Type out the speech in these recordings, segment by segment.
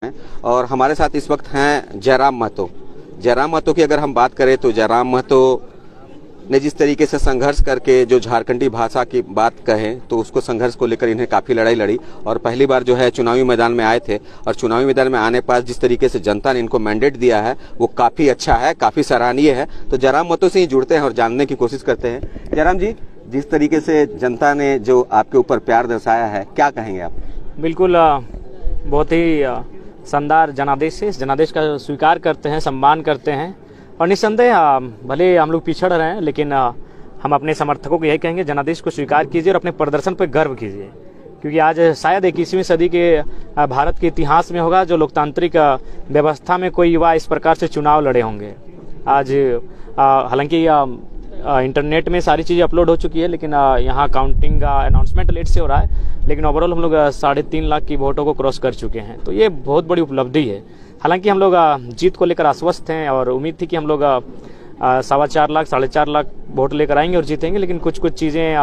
और हमारे साथ इस वक्त हैं जयराम महतो। जयराम महतो की अगर हम बात करें तो जयराम महतो ने जिस तरीके से संघर्ष करके जो झारखंडी भाषा की बात कहें तो उसको संघर्ष को लेकर इन्हें काफ़ी लड़ाई लड़ी और पहली बार जो है चुनावी मैदान में आए थे और चुनावी मैदान में आने पर जिस तरीके से जनता ने इनको मैंडेट दिया है वो काफ़ी अच्छा है, काफ़ी सराहनीय है। तो जयराम महतो से ही जुड़ते हैं और जानने की कोशिश करते हैं। जयराम जी, जिस तरीके से जनता ने जो आपके ऊपर प्यार दर्शाया है, क्या कहेंगे आप? बिल्कुल, बहुत ही शानदार जनादेश है। इस जनादेश का स्वीकार करते हैं, सम्मान करते हैं और निस्संदेह भले हम लोग पिछड़ रहे हैं लेकिन हम अपने समर्थकों को यही कहेंगे, जनादेश को स्वीकार कीजिए और अपने प्रदर्शन पर गर्व कीजिए, क्योंकि आज शायद 21वीं सदी के भारत के इतिहास में होगा जो लोकतांत्रिक व्यवस्था में कोई युवा इस प्रकार से चुनाव लड़े होंगे। आज हालांकि इंटरनेट में सारी चीज़ें अपलोड हो चुकी है लेकिन यहाँ काउंटिंग का अनाउंसमेंट लेट से हो रहा है, लेकिन ओवरऑल हम लोग 3.5 लाख की वोटों को क्रॉस कर चुके हैं। तो ये बहुत बड़ी उपलब्धि है। हालांकि हम लोग जीत को लेकर आश्वस्त हैं और उम्मीद थी कि हम लोग 4.25 लाख 4.5 लाख वोट लेकर आएंगे और जीतेंगे, लेकिन कुछ चीज़ें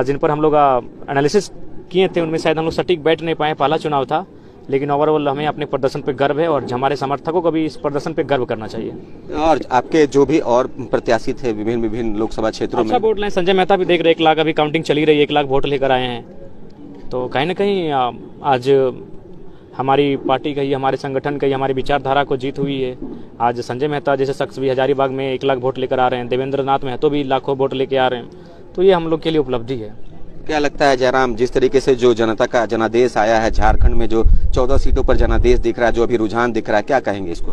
जिन पर हम लोग एनालिसिस किए थे उनमें शायद हम लोग सटीक बैठ नहीं पाए। पहला चुनाव था, लेकिन ओवरऑल हमें अपने प्रदर्शन पे गर्व है और हमारे समर्थकों को भी इस प्रदर्शन पे गर्व करना चाहिए। और आपके जो भी और प्रत्याशी थे विभिन्न लोकसभा क्षेत्रों में अच्छा वोट लें। संजय मेहता भी देख रहे 1 लाख, अभी काउंटिंग चली रही है, 1 लाख वोट लेकर आए हैं। तो कहीं ना कहीं आज हमारी पार्टी का ही, हमारे संगठन का ही, हमारी विचारधारा को जीत हुई है। आज संजय मेहता जैसे शख्स भी हजारीबाग में 1 लाख वोट लेकर आ रहे हैं, देवेंद्र नाथ महतो भी लाखों वोट लेकर आ रहे हैं। तो ये हम लोग के लिए उपलब्धि है। क्या लगता है जयराम, जिस तरीके से जो जनता का जनादेश आया है झारखंड में, जो 14 सीटों पर जनादेश दिख रहा है, जो अभी रुझान दिख रहा है, क्या कहेंगे इसको?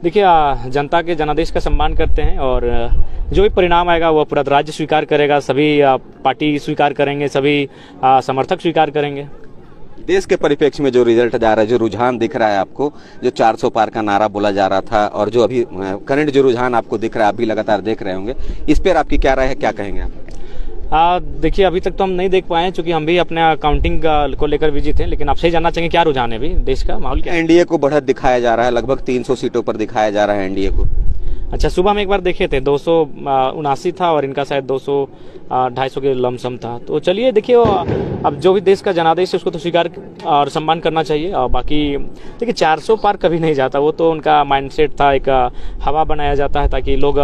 देखिए, जनता के जनादेश का सम्मान करते हैं और जो भी परिणाम आएगा वो पूरा राज्य स्वीकार करेगा, सभी पार्टी स्वीकार करेंगे, सभी समर्थक स्वीकार करेंगे। देश के परिप्रेक्ष्य में जो रिजल्ट जा रहा है, जो रुझान दिख रहा है आपको, जो 400 पार का नारा बोला जा रहा था और जो अभी करंट जो रुझान आपको दिख रहा है, आप भी लगातार देख रहे होंगे, इस पर आपकी क्या राय है, क्या कहेंगे आप? देखिए, अभी तक तो हम नहीं देख पाए हैं क्योंकि हम भी अपने काउंटिंग को लेकर बिजी थे, लेकिन आपसे ही जानना चाहेंगे क्या रुझान है अभी देश का माहौल क्या? एनडीए को बढ़त दिखाया जा रहा है, लगभग 300 सीटों पर दिखाया जा रहा है एनडीए को। अच्छा, सुबह हम एक बार देखे थे 279 था और इनका शायद 200-250 के लमसम था। तो चलिए देखिए, अब जो भी देश का जनादेश है उसको तो स्वीकार और सम्मान करना चाहिए। और बाकी देखिए 400 पार कभी नहीं जाता, वो तो उनका माइंडसेट था, एक हवा बनाया जाता है ताकि लोग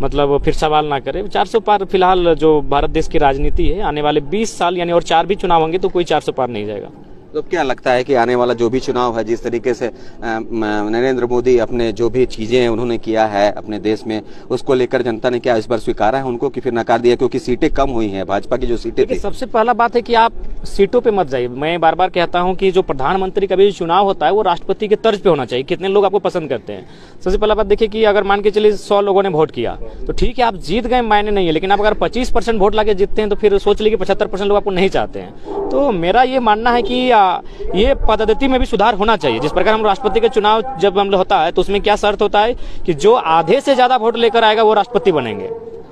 मतलब फिर सवाल ना करें। 400 पार फिलहाल जो भारत देश की राजनीति है, आने वाले 20 साल यानी और 4 भी चुनाव होंगे तो कोई 400 पार नहीं जाएगा। तो क्या लगता है कि आने वाला जो भी चुनाव है, जिस तरीके से नरेंद्र मोदी अपने जो भी चीजें उन्होंने किया है अपने देश में, उसको लेकर जनता ने क्या इस बार स्वीकारा है उनको कि फिर नकार दिया, क्योंकि सीटें कम हुई हैं, भाजपा की जो सीटें थी? सबसे पहला बात है कि आप सीटों पे मत जाइए। मैं बार बार कहता हूं कि जो प्रधानमंत्री का भी चुनाव होता है वो राष्ट्रपति के तर्ज पे होना चाहिए। कितने लोग आपको पसंद करते हैं? सबसे पहला बात देखिए कि अगर मान के चलिए 100 लोगों ने वोट किया तो ठीक है, आप जीत गए, मायने नहीं है, लेकिन आप अगर 25% वोट लाके जीतते हैं तो फिर सोच लीजिए 75% लोग आपको नहीं चाहते हैं। तो मेरा ये मानना है कि ये पद्धति में भी सुधार होना चाहिए। जिस प्रकार हम राष्ट्रपति के चुनाव जब हम होता है तो उसमें क्या शर्त होता है कि जो आधे से ज्यादा वोट लेकर आएगा वो राष्ट्रपति बनेंगे।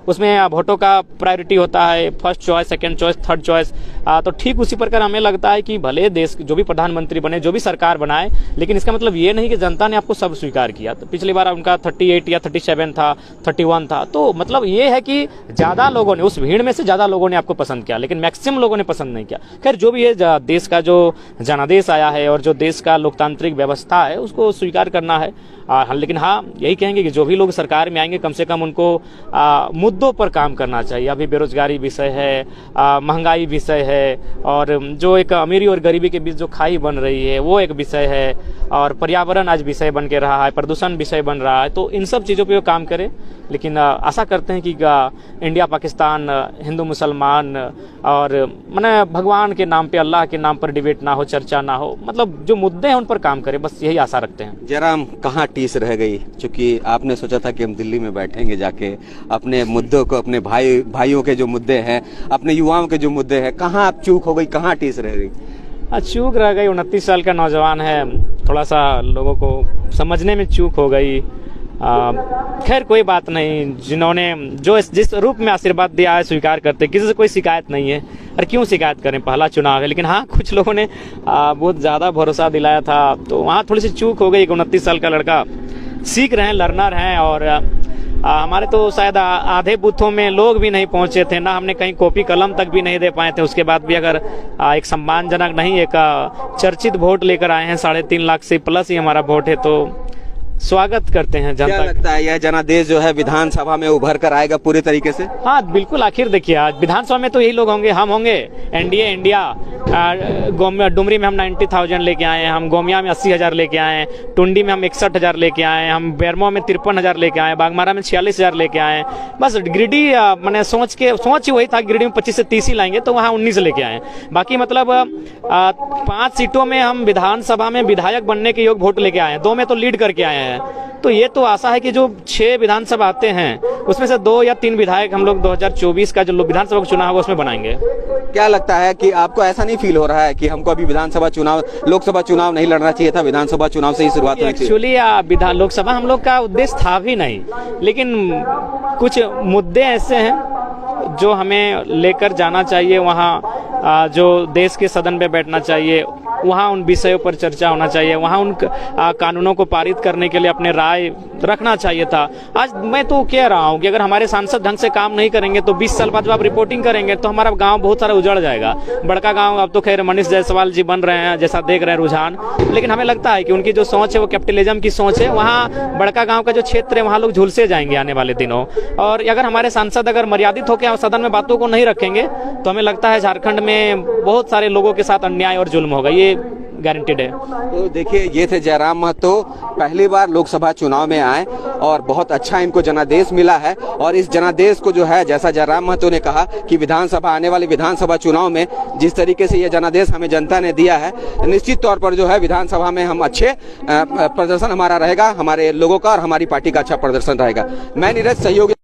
उसमें वोटों का प्रायोरिटी होता है, first choice, second choice, third choice. तो ठीक उसी प्रकार हमें लगता है कि भले देश जो भी प्रधानमंत्री बने, जो भी सरकार बनाए, लेकिन इसका मतलब ये नहीं कि जनता ने आपको सब स्वीकार किया। तो पिछली बार उनका 38 या 37 था, 31 था। तो मतलब ये है कि ज्यादा लोगों ने, उस भीड़ में से ज्यादा लोगों ने आपको पसंद किया, लेकिन मैक्सिमम लोगों ने पसंद नहीं किया। खैर, जो भी है, देश का जो जनादेश आया है और जो देश का लोकतांत्रिक व्यवस्था है उसको स्वीकार करना है। लेकिन हाँ, यही कहेंगे कि जो भी लोग सरकार में आएंगे कम से कम उनको मुद्दों पर काम करना चाहिए। अभी बेरोजगारी विषय है, महंगाई विषय है, और जो एक अमीरी और गरीबी के बीच जो खाई बन रही है वो एक विषय है, और पर्यावरण आज विषय बन के रहा है, प्रदूषण विषय बन रहा है। तो इन सब चीज़ों पे वो काम करे। लेकिन आशा करते हैं कि इंडिया पाकिस्तान, हिंदू मुसलमान और माने भगवान के नाम पे, अल्लाह के नाम पर डिबेट ना हो, चर्चा ना हो, मतलब जो मुद्दे हैं उन पर काम करे, बस यही आशा रखते हैं। जयराम, कहाँ टीस रह गई? क्योंकि आपने सोचा था कि हम दिल्ली में बैठेंगे जाके अपने मुद्दों को, अपने भाइयों के जो मुद्दे हैं, अपने युवाओं के जो मुद्दे हैं, कहाँ आप चूक हो गई, कहाँ टीस रह गई? चूक रह गई। 29 साल का नौजवान है, थोड़ा सा लोगों को समझने में चूक हो गई। खैर कोई बात नहीं, जिन्होंने जो जिस रूप में आशीर्वाद दिया है स्वीकार करते, किसी से कोई शिकायत नहीं है। और क्यों शिकायत करें, पहला चुनाव है। लेकिन हाँ, कुछ लोगों ने बहुत ज़्यादा भरोसा दिलाया था, तो वहाँ थोड़ी सी चूक हो गई। 29 साल का लड़का, सीख रहे हैं, लर्नर हैं, और हमारे तो शायद आधे बूथों में लोग भी नहीं पहुंचे थे, ना हमने कहीं कॉपी कलम तक भी नहीं दे पाए थे। उसके बाद भी अगर एक सम्मानजनक नहीं, एक चर्चित वोट लेकर आए हैं, 3.5 लाख से प्लस ही हमारा वोट है, तो स्वागत करते हैं जनता। क्या लगता है यह जनादेश जो है विधानसभा में उभर कर आएगा पूरे तरीके से? हाँ बिल्कुल, आखिर देखिए आज विधानसभा में तो यही लोग होंगे, हम होंगे, एनडीए इंडिया। डुमरी में हम 90,000 लेके आए हैं, हम गोमिया में 80,000 लेके आए हैं, टुंडी में हम 61,000 लेके आए हैं, हम बेरमो में 53,000 लेके आए हैं, बागमारा में 46,000 लेके आए हैं। बस गिरिडीह मैंने सोच ही वही था, गिरिडीह में 25 से 30 ही लाएंगे, तो वहाँ 19 लेके आए। बाकी मतलब 5 सीटों में हम विधानसभा में विधायक बनने के योग वोट लेके आए हैं, 2 में तो लीड करके आए हैं। तो ये तो आशा है कि जो 6 विधानसभा आते हैं उसमें से 2 या 3 विधायक हम लोग 2024 का जो विधानसभा का चुनाव होगा उसमें बनाएंगे। क्या लगता है कि आपको ऐसा नहीं फील हो रहा है कि हमको अभी विधानसभा चुनाव, लोकसभा चुनाव नहीं लड़ना चाहिए था, विधानसभा चुनाव से ही शुरुआत होनी चाहिए? एक्चुअली लोकसभा हम लोग का उद्देश्य था भी नहीं, लेकिन कुछ मुद्दे ऐसे हैं जो हमें लेकर जाना चाहिए, वहाँ जो देश के सदन पे बैठना चाहिए, वहाँ उन विषयों पर चर्चा होना चाहिए, वहाँ उन कानूनों को पारित करने के लिए अपने राय रखना चाहिए था। आज मैं तो कह रहा हूँ कि अगर हमारे सांसद ढंग से काम नहीं करेंगे तो 20 साल बाद जब आप रिपोर्टिंग करेंगे तो हमारा गांव बहुत सारा उजड़ जाएगा। बड़का गांव अब तो खैर मनीष जायसवाल जी बन रहे हैं, जैसा देख रहे हैं रुझान, लेकिन हमें लगता है कि उनकी जो सोच है वो कैपिटलिज्म की सोच है। वहाँ बड़का गाँव का जो क्षेत्र है वहाँ लोग झुलसे जाएंगे आने वाले दिनों। और अगर हमारे सांसद अगर मर्यादित होकर सदन में बातों को नहीं रखेंगे तो हमें लगता है झारखंड में बहुत सारे लोगों के साथ अन्याय और जुल्म होगा, ये गारंटेड है। तो देखिए, ये थे जयराम महतो, पहली बार लोकसभा चुनाव में आए और बहुत अच्छा इनको जनादेश मिला है। और इस जनादेश को जो है, जैसा जयराम महतो ने कहा कि विधानसभा, आने वाले विधानसभा चुनाव में जिस तरीके से ये जनादेश हमें जनता ने दिया है, निश्चित तौर पर जो है विधानसभा में हम अच्छे प्रदर्शन हमारा रहेगा, हमारे लोगों का और हमारी पार्टी का अच्छा प्रदर्शन रहेगा। मैं नीरज, सहयोगी।